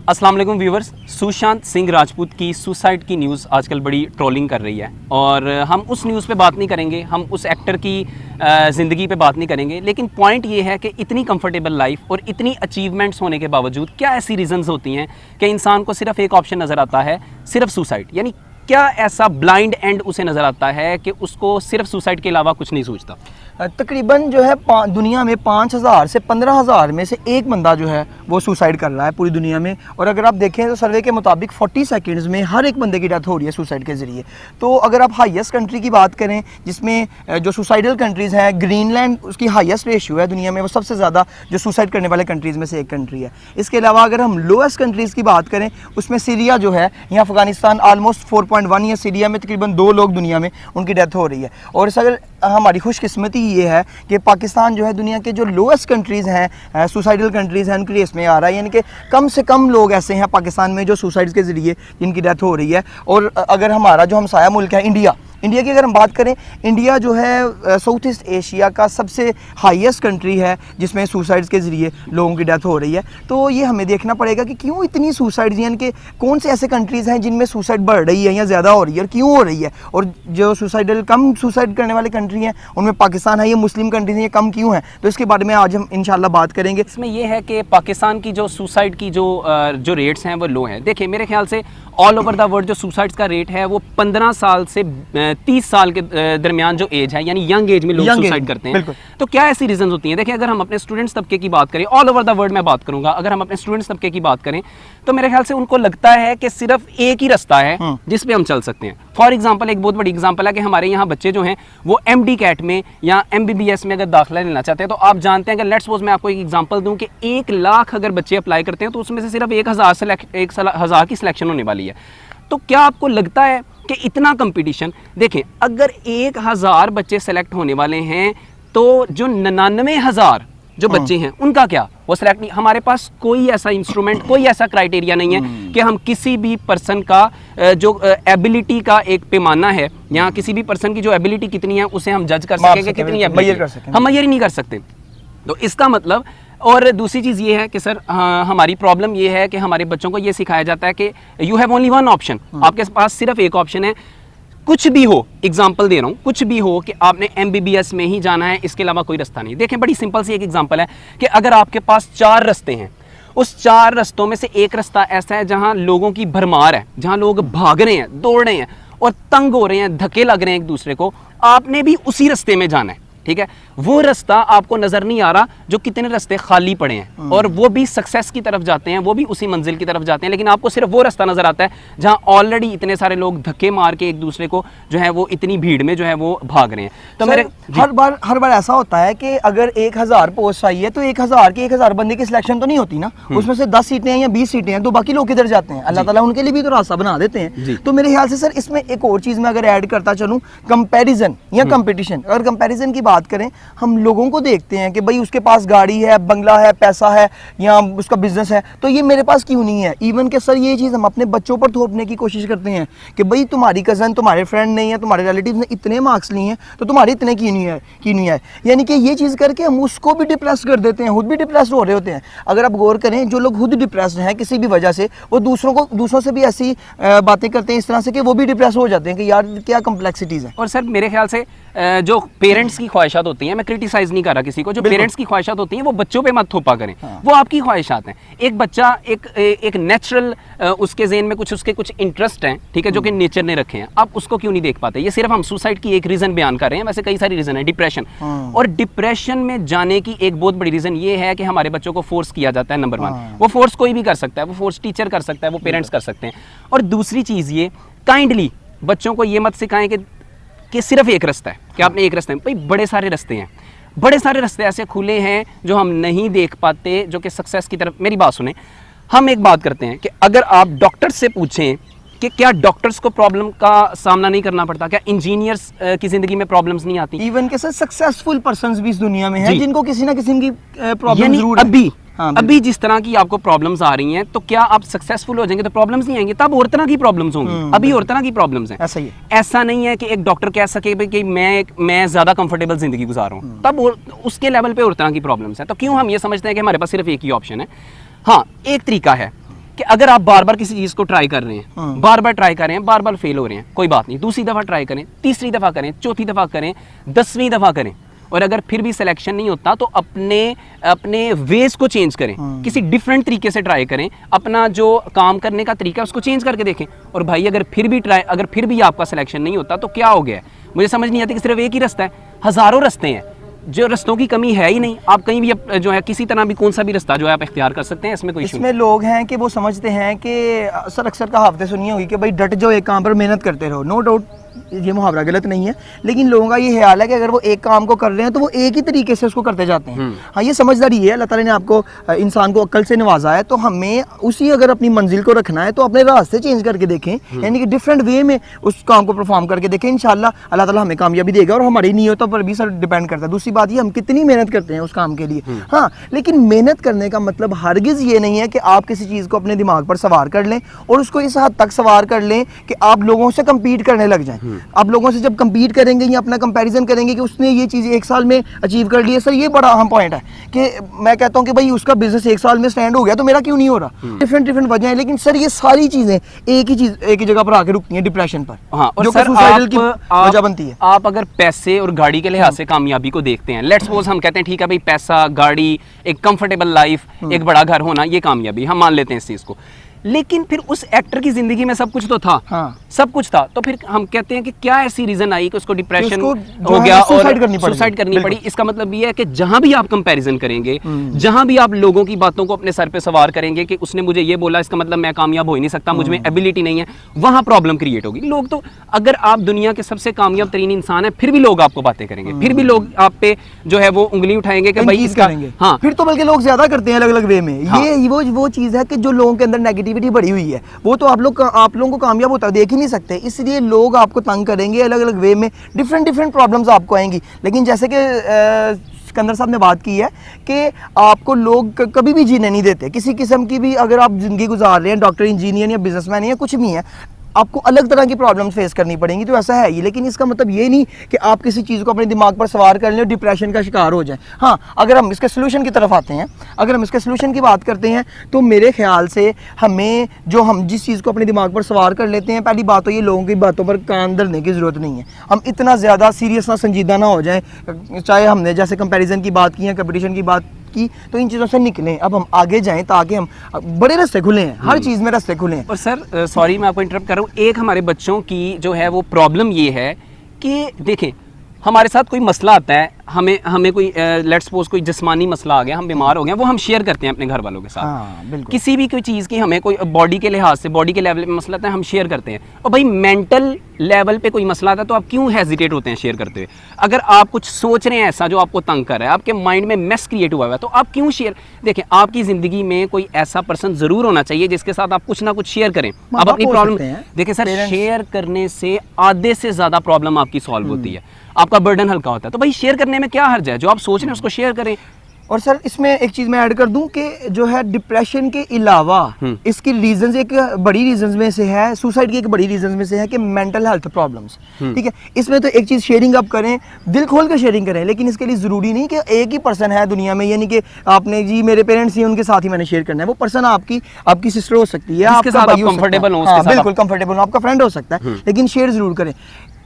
अस्सलाम वालेकुम व्यूवर्स। सुशांत सिंह राजपूत की सुसाइड की न्यूज़ आजकल बड़ी ट्रोलिंग कर रही है और हम उस न्यूज़ पे बात नहीं करेंगे, हम उस एक्टर की ज़िंदगी पे बात नहीं करेंगे। लेकिन पॉइंट ये है कि इतनी कंफर्टेबल लाइफ और इतनी अचीवमेंट्स होने के बावजूद क्या ऐसी रीज़न्स होती हैं कि इंसान को सिर्फ एक ऑप्शन नज़र आता है, सिर्फ सुसाइड। यानी क्या ऐसा ब्लाइंड एंड उसे नज़र आता है कि उसको सिर्फ सुसाइड के अलावा कुछ नहीं सोचता। तकरीबन जो है दुनिया में 5,000 से 15,000 में से एक बंदा जो है वो सुसाइड कर रहा है पूरी दुनिया में। और अगर आप देखें तो सर्वे के मुताबिक 40 सेकंड्स में हर एक बंदे की डेथ हो रही है सुसाइड के ज़रिए। तो अगर आप हाईएस्ट कंट्री की बात करें जिसमें जो सुसाइडल कंट्रीज़ हैं, ग्रीनलैंड उसकी हाईएस्ट रेशियो है दुनिया में, वो सबसे ज़्यादा जो सुसाइड करने वाले कंट्रीज़ में से एक कंट्री है। इसके अलावा अगर हम लोएस्ट कंट्रीज़ की बात करें उसमें सीरिया जो है या अफगानिस्तान ऑलमोस्ट 4.1 या सीरिया में तकरीबन 2 लोग दुनिया में उनकी डेथ हो रही है। और इस अगर हमारी खुशकिस्मती ये है कि पाकिस्तान जो है दुनिया के जो लोएस्ट कंट्रीज़ हैं, सुसाइडल कंट्रीज़ हैं, उनकी रेस में आ रहा है। यानी कि कम से कम लोग ऐसे हैं पाकिस्तान में जो सुसाइड्स के ज़रिए जिनकी डेथ हो रही है। और अगर हमारा जो हमसाया मुल्क है इंडिया की अगर हम बात करें, इंडिया जो है साउथ ईस्ट एशिया का सबसे हाईएस्ट कंट्री है जिसमें सुसाइड्स के ज़रिए लोगों की डेथ हो रही है। तो ये हमें देखना पड़ेगा कि क्यों इतनी सुसाइड्स, यानी कि कौन से ऐसे कंट्रीज़ हैं जिनमें सुसाइड बढ़ रही है या ज़्यादा हो रही है और क्यों हो रही है। और जो कम सुसाइड करने वाले कंट्री हैं उनमें पाकिस्तान है, ये मुस्लिम कंट्रीज हैं, ये कम क्यों हैं। तो इसके बारे में आज हम इंशाल्लाह बात करेंगे। इसमें यह है कि पाकिस्तान की जो सुसाइड की जो रेट्स हैं वो लो हैं। देखिए मेरे ख्याल से ऑल ओवर द वर्ल्ड जो सुसाइड्स का रेट है वो 15 साल से 30 साल के दरमियान जो एज है, यानी यंग एज में लोग सुसाइड करते हैं। तो क्या ऐसी रीजंस होती हैं? देखिए अगर हम अपने स्टूडेंट्स तबके की बात करें, ऑल ओवर द वर्ल्ड में बात करूंगा, अगर हम अपने स्टूडेंट्स तबके की बात करें तो मेरे ख्याल से उनको लगता है कि सिर्फ एक ही रास्ता है जिस पे हम चल सकते हैं। फॉर एग्जाम्पल, एक बहुत बड़ी एग्जाम्पल है कि हमारे यहाँ बच्चे जो हैं वो MD कैट में या MBBS में अगर दाखिला लेना चाहते हैं तो आप जानते हैं कि लेट्स सपोज मैं आपको एक एग्जाम्पल दूं कि 1 लाख अगर बच्चे अप्लाई करते हैं तो उसमें से सिर्फ 1,000 की सिलेक्शन होने वाली है। तो क्या आपको लगता है कि इतना कंपटीशन? देखें अगर 1,000 बच्चे सेलेक्ट होने वाले हैं तो जो 99,000 जो बच्चे हैं उनका क्या, वो सिलेक्ट नहीं। हमारे पास कोई ऐसा इंस्ट्रूमेंट, कोई ऐसा क्राइटेरिया नहीं है कि हम किसी भी पर्सन का जो एबिलिटी का एक पैमाना है या किसी भी पर्सन की जो एबिलिटी कितनी है उसे हम जज कर सकेंगे कितनी एबिलिटी, हम मेजर नहीं कर सकते। तो इसका मतलब, और दूसरी चीज़ ये है कि सर हमारी प्रॉब्लम ये है कि हमारे बच्चों को ये सिखाया जाता है कि you have only one option, आपके पास सिर्फ एक ऑप्शन है। कुछ भी हो, एग्जाम्पल दे रहा हूँ, कुछ भी हो कि आपने MBBS में ही जाना है, इसके अलावा कोई रास्ता नहीं। देखें बड़ी सिंपल सी एक एग्जाम्पल है कि अगर आपके पास 4 रास्ते हैं, उस 4 रास्तों में से एक रास्ता ऐसा है जहाँ लोगों की भरमार है, जहाँ लोग भाग रहे हैं, दौड़ रहे हैं और तंग हो रहे हैं, धक्के लग रहे हैं एक दूसरे को, आपने भी उसी रास्ते में जाना है। ठीक है, वो रास्ता आपको नजर नहीं आ रहा जो कितने रास्ते खाली पड़े हैं और वो भी सक्सेस की तरफ जाते हैं, वो भी उसी मंजिल की तरफ जाते हैं, लेकिन आपको सिर्फ वो रास्ता नजर आता है जहां ऑलरेडी इतने सारे लोग धक्के मार के एक दूसरे को जो है वो इतनी भीड़ में जो है वो भाग रहे हैं। तो मेरे हर बार ऐसा होता है कि अगर 1,000 पोस्ट आई है तो 1,000 बंदे की सिलेक्शन तो नहीं होती ना, उसमें से 10 सीटें हैं या 20 सीटें हैं तो बाकी लोग किधर जाते हैं? अल्लाह ताला उनके लिए भी तो रास्ता बना देते हैं। तो मेरे ख्याल से सर इसमें एक और चीज़ मैं अगर ऐड करता चलूँ, कंपेरिजन या कंपटीशन। अगर कंपेरिजन की बात करें, हम लोगों को देखते हैं कि भाई उसके पास गाड़ी है, बंगला है, पैसा है या उसका बिजनेस है, तो ये मेरे पास क्यों नहीं है। इवन के सर ये चीज़ हम अपने बच्चों पर थोपने की कोशिश करते हैं कि भाई तुम्हारी कज़न, तुम्हारे फ्रेंड ने या तुम्हारे रिलेटिव ने इतने मार्क्स लिए हैं तो तुम्हारे इतने क्यों नहीं है। यानी कि ये चीज़ करके हम उसको भी डिप्रेस कर देते हैं, खुद भी डिप्रेस हो रहे होते हैं। अगर आप गौर करें, जो लोग खुद डिप्रेस हैं किसी भी वजह से, वो दूसरों से भी ऐसी बातें करते हैं इस तरह से कि वो भी डिप्रेस हो जाते हैं कि यार क्या कम्प्लेक्सिटीज़ है। और सर मेरे ख्याल से जो पेरेंट्स की ख्वाहिशात होती हैं, मैं क्रिटिसाइज नहीं कर रहा किसी को, जो पेरेंट्स की ख्वाहिशात होती हैं वो बच्चों पे मत थोपा करें। वो आपकी ख्वाहिशात हैं। एक बच्चा एक नेचुरल उसके ज़हन में उसके कुछ इंटरेस्ट हैं, ठीक है, जो कि नेचर ने रखे हैं, आप उसको क्यों नहीं देख पाते? ये सिर्फ हम सुसाइड की एक रीज़न बयान कर रहे हैं, वैसे कई सारी रीज़न है। डिप्रेशन, और डिप्रेशन में जाने की एक बहुत बड़ी रीज़न ये है कि हमारे बच्चों को फोर्स किया जाता है। नंबर 1, वो फोर्स कोई भी कर सकता है, वो फोर्स टीचर कर सकता है, वो पेरेंट्स कर सकते हैं। और दूसरी चीज़ ये, काइंडली बच्चों को ये मत सिखाएं कि सिर्फ एक रास्ता है, कि आपने एक रास्ता है। भाई बड़े सारे रास्ते हैं, बड़े सारे रास्ते ऐसे खुले हैं जो हम नहीं देख पाते, जो कि सक्सेस की तरफ। मेरी बात सुने, हम एक बात करते हैं कि अगर आप डॉक्टर से पूछें कि क्या डॉक्टर्स को प्रॉब्लम का सामना नहीं करना पड़ता, क्या इंजीनियर्स की जिंदगी में प्रॉब्लम्स नहीं आती? इवन के सर सक्सेसफुल पर्संस भी इस दुनिया में हैं जिनको किसी ना किसी की प्रॉब्लम जरूर है। अभी जिस तरह की आपको प्रॉब्लम्स आ रही हैं, तो क्या आप सक्सेसफुल हो जाएंगे तो प्रॉब्लम्स नहीं आएंगे? तब और तरह की प्रॉब्लम्स होंगी। अभी और तरह की प्रॉब्लम्स हैं। ऐसा ही है। ऐसा नहीं है कि एक डॉक्टर कह सके कि मैं ज्यादा कंफर्टेबल जिंदगी गुजार रहा हूँ, तब उसके लेवल पे और तरह की प्रॉब्लम्स हैं। तो क्यों हम ये समझते हैं कि हमारे पास सिर्फ एक ही ऑप्शन है? हाँ, एक तरीका है कि अगर आप बार बार किसी चीज को ट्राई कर रहे हैं, बार बार ट्राई कर रहे हैं, बार बार फेल हो रहे हैं, कोई बात नहीं, दूसरी दफा ट्राई करें, तीसरी दफा करें, चौथी दफा करें, 10वीं दफा करें, और अगर फिर भी सिलेक्शन नहीं होता तो अपने वेज को चेंज करें, किसी डिफरेंट तरीके से ट्राई करें, अपना जो काम करने का तरीका है उसको चेंज करके देखें। और भाई अगर फिर भी आपका सिलेक्शन नहीं होता तो क्या हो गया है? मुझे समझ नहीं आती कि सिर्फ एक ही रास्ता है, हजारों रास्ते हैं, जो रास्तों की कमी है ही नहीं। आप कहीं भी जो है किसी तरह भी कौन सा भी रास्ता जो है आप इख्तियार कर सकते हैं, इसमें कोई इशू इसमें लोग हैं कि वो समझते हैं कि अक्सर कहावतें सुनी होगी कि भाई डट जाओ, एक काम पर मेहनत करते रहो। नो डाउट ये मुहावरा गलत नहीं है, लेकिन लोगों का ये ख्याल है कि अगर वो एक काम को कर रहे हैं तो वो एक ही तरीके से उसको करते जाते हैं। हाँ, ये समझदारी है, अल्लाह ताला ने आपको इंसान को अक्ल से नवाजा है, तो हमें उसी अगर अपनी मंजिल को रखना है तो अपने रास्ते चेंज करके देखें, यानी कि डिफरेंट वे में उस काम को परफॉर्म करके देखें। इंशाल्लाह अल्लाह ताला हमें कामयाबी देगा, और हमारी नीयतों पर भी सर डिपेंड करता है। दूसरी बात ये हम कितनी मेहनत करते हैं उस काम के लिए। हाँ, लेकिन मेहनत करने का मतलब हरगिज़ ये नहीं है कि आप किसी चीज़ को अपने दिमाग पर सवार कर लें और उसको इस हद तक सवार कर लें कि आप लोगों से कम्पीट करने लग जाएं। आप लोगों से जब कम्पीट करेंगे या अपना कंपैरिजन करेंगे कि उसने ये चीज़ 1 साल में अचीव कर ली है, सर ये बड़ा अहम पॉइंट है कि मैं कहता हूँ कि भाई उसका बिजनेस 1 साल में स्टैंड हो गया तो मेरा क्यों नहीं हो रहा। डिफरेंट वजह है, लेकिन सर ये सारी चीज़ें एक ही जगह पर आके रुकती हैं, डिप्रेशन पर। हाँ, और जो सर सुसाइडल की वजह बनती है। आप अगर पैसे और गाड़ी के लिहाज से कामयाबी को देखते हैं, लेट्स सपोज हम कहते हैं ठीक है भाई पैसा, गाड़ी, एक कंफर्टेबल लाइफ, एक बड़ा घर होना, ये कामयाबी, हम मान लेते हैं इस चीज़ को। लेकिन फिर उस एक्टर की जिंदगी में सब कुछ तो था। हाँ। सब कुछ था, तो फिर हम कहते हैं कि क्या ऐसी रीजन आई कि उसको डिप्रेशन हो गया और सुसाइड करनी पड़ी। इसका मतलब ये है कि जहां भी आप कंपैरिजन करेंगे, जहां भी आप लोगों की बातों को अपने सर पे सवार करेंगे कि उसने मुझे ये बोला इसका मतलब मैं कामयाब हो ही नहीं सकता, मुझ में एबिलिटी नहीं है, वहां प्रॉब्लम क्रिएट होगी। लोग तो, अगर आप दुनिया के सबसे कामयाब तरीन इंसान है, फिर भी लोग आपको बातें करेंगे, फिर भी लोग आप पे जो है वो उंगली उठाएंगे कि भाई इसका। हाँ, फिर तो बल्कि लोग ज्यादा करते हैं अलग अलग वे में। ये वो चीज है कि जो लोगों के अंदर नेगेटिविटी बढ़ी हुई है, वो तो आप लोगों को कामयाब होता देख ही नहीं सकते, इसलिए लोग आपको तंग करेंगे अलग अलग वे में, डिफरेंट प्रॉब्लम्स आपको आएंगी। लेकिन जैसे कि सिकंदर साहब ने बात की है कि आपको लोग कभी भी जीने नहीं देते, किसी किस्म की भी अगर आप जिंदगी गुजार रहे हैं, डॉक्टर, इंजीनियर या बिजनेसमैन या कुछ भी है, आपको अलग तरह की प्रॉब्लम्स फेस करनी पड़ेंगी, तो ऐसा है ही। लेकिन इसका मतलब ये नहीं कि आप किसी चीज़ को अपने दिमाग पर सवार कर लें और डिप्रेशन का शिकार हो जाएं। हाँ, अगर हम इसके सोल्यूशन की तरफ आते हैं, अगर हम इसके सोल्यूशन की बात करते हैं, तो मेरे ख्याल से हम जिस चीज़ को अपने दिमाग पर सवार कर लेते हैं, पहली बात तो ये लोगों की बातों पर कान धरने की ज़रूरत नहीं है। हम इतना ज़्यादा सीरियस ना, संजीदा ना हो जाएं। चाहे हमने जैसे कंपैरिजन की बात की है, कंपटीशन की बात की, तो इन चीज़ों से निकलें, अब हम आगे जाएं ताकि हम बड़े रास्ते खुले हैं, हर चीज़ में रास्ते खुले हैं। और सर सॉरी मैं आपको इंटरप्ट कर रहा हूँ, एक हमारे बच्चों की जो है वो प्रॉब्लम ये है कि देखें हमारे साथ कोई मसला आता है, हमें कोई लेट्स सपोज कोई जिस्मानी मसला आ गया, हम बीमार हो गए, वो हम शेयर करते हैं अपने घर वालों के साथ। हाँ, किसी भी कोई चीज़ की हमें कोई बॉडी के लिहाज से, बॉडी के लेवल पे मसला आता है, हम शेयर करते हैं। और भाई मेंटल लेवल पे कोई मसला आता है तो आप क्यों हेजिटेट होते हैं शेयर करते हुए? अगर आप कुछ सोच रहे हैं ऐसा जो आपको तंग कर रहा है, आपके माइंड में मेस क्रिएट हुआ है, तो आप क्यों शेयर? देखें, आपकी ज़िंदगी में कोई ऐसा पर्सन ज़रूर होना चाहिए जिसके साथ आप कुछ ना कुछ शेयर करें, आप अपनी प्रॉब्लम। देखिए सर, शेयर करने से आधे से ज़्यादा प्रॉब्लम आपकी सॉल्व होती है, आपका बर्डन हल्का होता है। तो भाई शेयर करने में क्या हर्ज है? जो आप सोच रहे हैं उसको शेयर करें। और सर इसमें एक चीज़ मैं ऐड कर दूं कि जो है डिप्रेशन के अलावा इसकी रीजंस, एक बड़ी रीजंस में से है, सुसाइड की एक बड़ी रीजंस में से है कि मेंटल हेल्थ प्रॉब्लम्स। ठीक है, इसमें तो एक चीज़ शेयरिंग आप करें, दिल खोल कर शेयरिंग करें, लेकिन इसके लिए ज़रूरी नहीं कि एक ही पर्सन है दुनिया में, यानी कि आपने जी मेरे पेरेंट्स ही उनके साथ ही मैंने शेयर करना है। वो पर्सन आपकी सिस्टर हो सकती है, आपका भाई हो सकता है, बिल्कुल कंफर्टेबल हो, आपका फ्रेंड हो सकता है, लेकिन शेयर ज़रूर करें।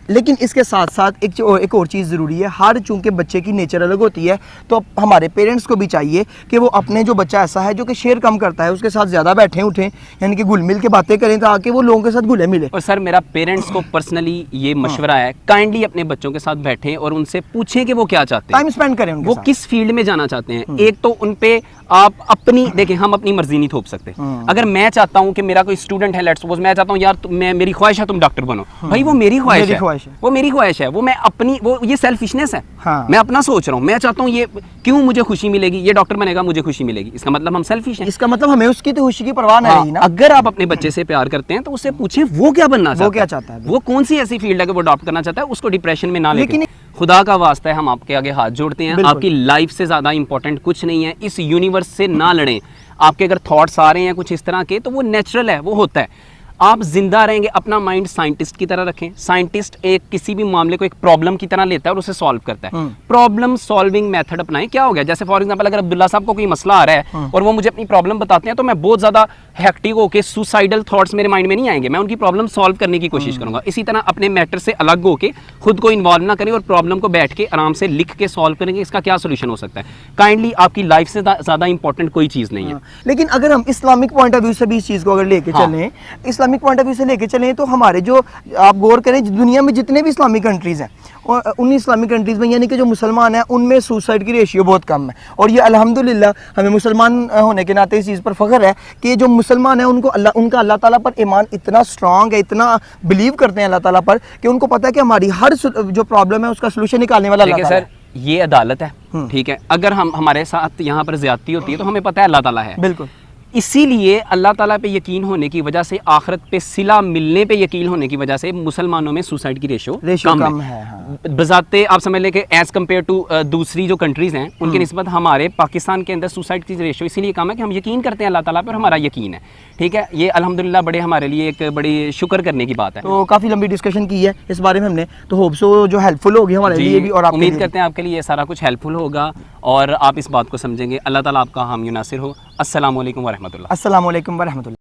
लेकिन इसके साथ साथ एक और चीज़ ज़रूरी है, हर चूंकि बच्चे की नेचर अलग होती है, तो हमारे पेरेंट्स को भी चाहिए कि वो अपने जो बच्चा ऐसा है जो कि शेयर कम करता है, उसके साथ ज़्यादा बैठें उठें, यानी कि घुल मिल के बातें करें ताकि वो लोगों के साथ घुले मिले। और सर मेरा पेरेंट्स को पर्सनली ये मशवरा है, काइंडली अपने बच्चों के साथ बैठें और उनसे पूछें कि वो क्या चाहते हैं, टाइम स्पेंड करें उनके वो साथ, किस फील्ड में जाना चाहते हैं। एक तो उन पे आप अपनी देखें, हम अपनी मर्जी नहीं थोप सकते। अगर मैं चाहता हूं कि मेरा कोई स्टूडेंट है, लेट्स सपोज मैं चाहता हूं यार मेरी ख्वाहिश है तुम डॉक्टर बनो, भाई वो मेरी ख्वाहिश है, वो मेरी ख्वाहिश है, वो मैं अपनी, वो ये सेल्फिशनेस है। मैं अपना सोच रहा हूं, मैं चाहता हूं ये क्यों मुझे खुशी मिलेगी, ये डॉक्टर बनेगा मुझे खुशी मिलेगी, इसका मतलब हम सेल्फिश हैं, इसका मतलब हमें उसकी तो खुशी की परवाह नहीं रही ना। अगर आप अपने बच्चे से प्यार करते हैं तो उससे पूछें वो क्या बनना चाहता है, वो क्या चाहता है, वो कौन सी ऐसी फील्ड है कि वो अडॉप्ट करना चाहता है, उसको डिप्रेशन में ना लेके। खुदा का वास्ता है, हम आपके आगे हाथ जोड़ते हैं, आपकी लाइफ से ज़्यादा इंपॉर्टेंट कुछ नहीं है, इस यूनिवर्स से ना लड़ें। आपके अगर थॉट्स आ रहे हैं कुछ इस तरह के, तो वो नेचुरल है, वो होता है। आप जिंदा रहेंगे, अपना माइंड साइंटिस्ट की तरह रखें। साइंटिस्ट एक किसी भी मामले को एक प्रॉब्लम की तरह लेता है और उसे सॉल्व करता है। प्रॉब्लम सॉल्विंग मेथड अपनाएं। क्या हो गया, जैसे फॉर एग्जांपल अगर अब्दुल्ला साहब को कोई मसला आ रहा है और वो मुझे अपनी प्रॉब्लम बताते हैं, तो मैं बहुत ज़्यादा हेक्टिक होकर सुसाइडल थॉट्स मेरे माइंड में नहीं आएंगे, मैं उनकी प्रॉब्लम सॉल्व करने की कोशिश करूंगा। इसी तरह अपने मैटर से अलग होकर खुद को इन्वॉल्व ना करें और प्रॉब्लम को बैठ के आराम से लिख के सॉल्व करेंगे इसका क्या सोल्यूशन हो सकता है। काइंडली आपकी लाइफ से ज़्यादा इंपॉर्टेंट कोई चीज़ नहीं है। लेकिन अगर हम इस्लामिक पॉइंट ऑफ व्यू से भी इस चीज़ को अगर लेके चलें, इस्लामिक पॉइंट ऑफ व्यू से लेके चलें, तो हमारे जो आप गौर करें दुनिया में जितने भी इस्लामिक कंट्रीज़ हैं, और उन इस्लामिक कंट्रीज़ में यानी कि जो मुसलमान हैं उनमें सुसाइड की रेशियो बहुत कम है। और ये अल्हम्दुलिल्लाह हमें मुसलमान होने के नाते इस चीज़ पर फ़ख्र है कि जो मुसलमान हैं उनको उनका अल्लाह ताला पर ईमान इतना स्ट्रांग है, इतना बिलीव करते हैं अल्लाह ताला पर कि उनको पता है कि हमारी हर जो प्रॉब्लम है उसका सोल्यूशन निकालने वाला अल्लाह ताला है। सर ये अदालत है, ठीक है, अगर हमारे साथ यहाँ पर ज्यादती होती है तो हमें पता है अल्लाह ताला है। बिल्कुल, इसीलिए अल्लाह ताला पे यकीन होने की वजह से, आखिरत पे सिला मिलने पे यकीन होने की वजह से मुसलमानों में सुसाइड की रेशो कम है। हाँ। बजाते आप समझ लें कि एज़ कम्पेयर टू दूसरी जो कंट्रीज़ हैं उनकी निस्बत हमारे पाकिस्तान के अंदर सुसाइड की रेशो इसीलिए कम है कि हम यकीन करते हैं अल्लाह ताला पे और हमारा यकीन है, ठीक है। ये अल्हम्दुलिल्लाह बड़े हमारे लिए एक बड़ी शुक्र करने की बात है। तो काफ़ी लंबी डिस्कशन की है इस बारे में हमने, तो होप सो जो हेल्पफुल होगी हमारे लिए भी, और उम्मीद करते हैं आपके लिए ये सारा कुछ हेल्पफुल होगा और आप इस बात को समझेंगे। अल्लाह ताला आपका हामी नासिर हो। अस्सलाम वालेकुम व रहमतुल्लाह। अस्सलाम वालेकुम व रहमतुल्लाह।